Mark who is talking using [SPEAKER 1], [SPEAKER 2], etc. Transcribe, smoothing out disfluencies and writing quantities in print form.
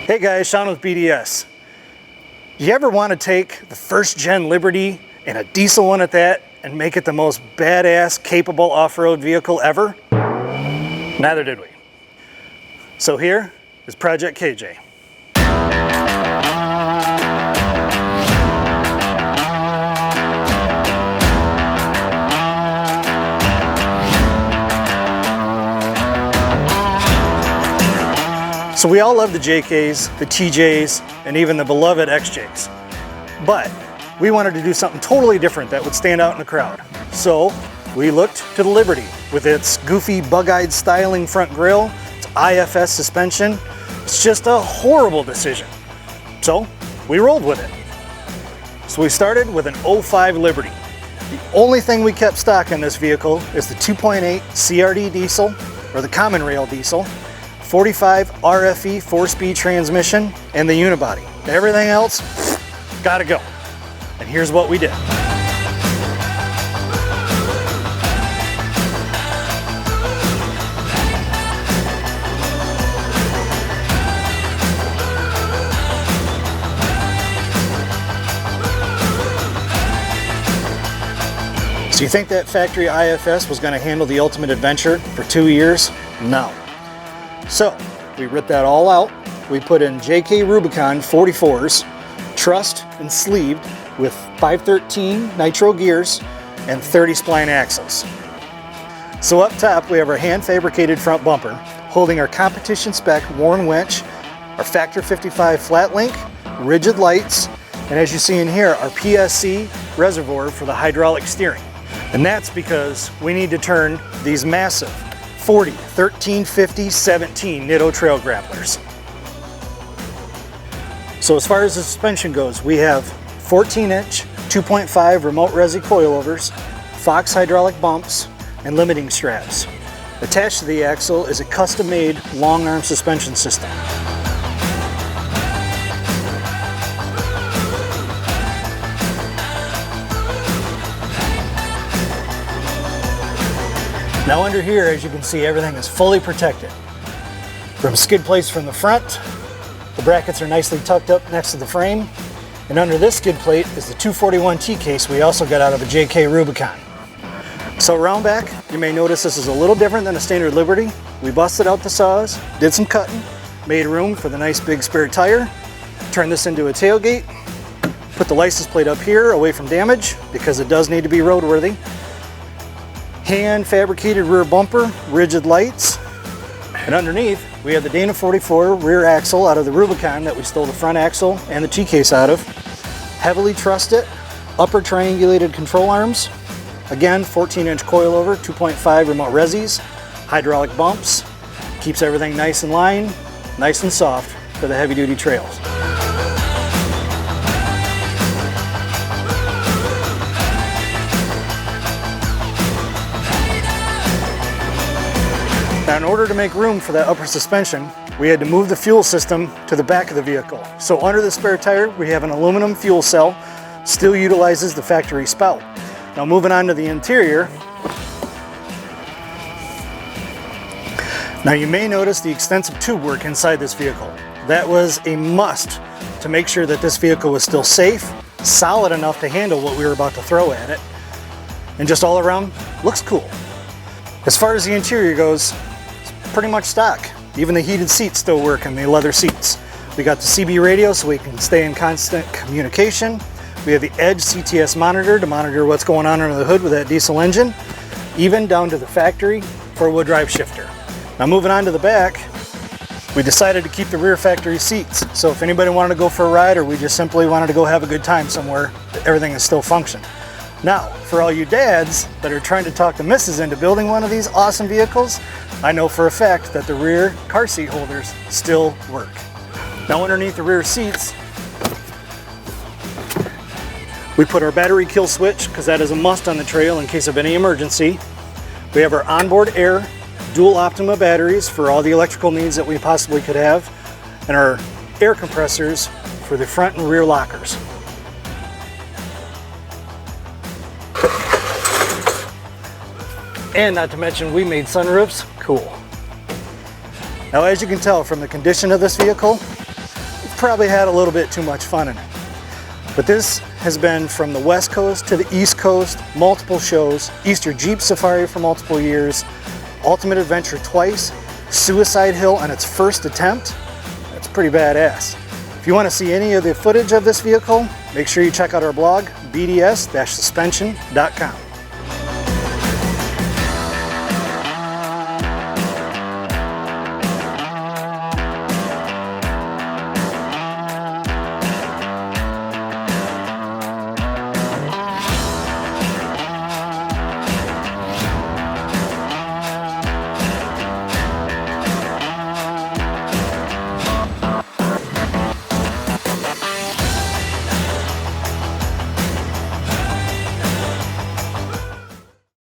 [SPEAKER 1] Hey guys, Sean with BDS. Do you ever want to take the first gen Liberty and a diesel one at that and make it the most badass, capable off-road vehicle ever? Neither did we. So here is Project KJ. So we all love the JKs, the TJs, and even the beloved XJs. But we wanted to do something totally different that would stand out in the crowd. So we looked to the Liberty with its goofy bug-eyed styling front grille, its IFS suspension. It's just a horrible decision. So we rolled with it. So we started with an 05 Liberty. The only thing we kept stock in this vehicle is the 2.8 CRD diesel, or the common rail diesel, 45 RFE 4-speed transmission, and the unibody. Everything else, gotta go. And here's what we did. So you think that factory IFS was gonna handle the ultimate adventure for 2 years? No. So we ripped that all out. We put in JK Rubicon 44s, trussed and sleeved with 513 nitro gears and 30 spline axles. So up top we have our hand fabricated front bumper holding our competition spec Warn winch, our Factor 55 flat link, rigid lights, and as you see in here, our PSC reservoir for the hydraulic steering. And that's because we need to turn these massive 40, 13, 50, 17 Nitto trail grapplers. So as far as the suspension goes, we have 14-inch 2.5 remote resi coilovers, Fox hydraulic bumps, and limiting straps. Attached to the axle is a custom-made long arm suspension system. Now under here, as you can see, everything is fully protected. From skid plates from the front, the brackets are nicely tucked up next to the frame, and under this skid plate is the 241T case we also got out of a JK Rubicon. So around back, you may notice this is a little different than a standard Liberty. We busted out the saws, did some cutting, made room for the nice big spare tire, turned this into a tailgate, put the license plate up here away from damage because it does need to be roadworthy. Hand fabricated rear bumper, rigid lights, and underneath we have the Dana 44 rear axle out of the Rubicon that we stole the front axle and the T-case out of. Heavily trussed it, upper triangulated control arms, again 14-inch coilover, 2.5 remote resis, hydraulic bumps, keeps everything nice in line, nice and soft for the heavy-duty trails. Now in order to make room for that upper suspension, we had to move the fuel system to the back of the vehicle. So under the spare tire, we have an aluminum fuel cell, still utilizes the factory spout. Now moving on to the interior. Now you may notice the extensive tube work inside this vehicle. That was a must to make sure that this vehicle was still safe, solid enough to handle what we were about to throw at it, and just all around looks cool. As far as the interior goes, pretty much stock. Even the heated seats still work in the leather seats. We got the CB radio so we can stay in constant communication. We have the Edge CTS monitor to monitor what's going on under the hood with that diesel engine, even down to the factory 4-wheel drive shifter. Now moving on to the back, we decided to keep the rear factory seats. So if anybody wanted to go for a ride or we just simply wanted to go have a good time somewhere, everything is still functioning. Now, for all you dads that are trying to talk the missus into building one of these awesome vehicles, I know for a fact that the rear car seat holders still work. Now underneath the rear seats, we put our battery kill switch because that is a must on the trail in case of any emergency. We have our onboard air dual Optima batteries for all the electrical needs that we possibly could have, and our air compressors for the front and rear lockers. And not to mention, we made sunroofs cool. Now, as you can tell from the condition of this vehicle, probably had a little bit too much fun in it. But this has been from the West Coast to the East Coast, multiple shows, Easter Jeep Safari for multiple years, Ultimate Adventure twice, Suicide Hill on its first attempt. That's pretty badass. If you want to see any of the footage of this vehicle, make sure you check out our blog, bds-suspension.com.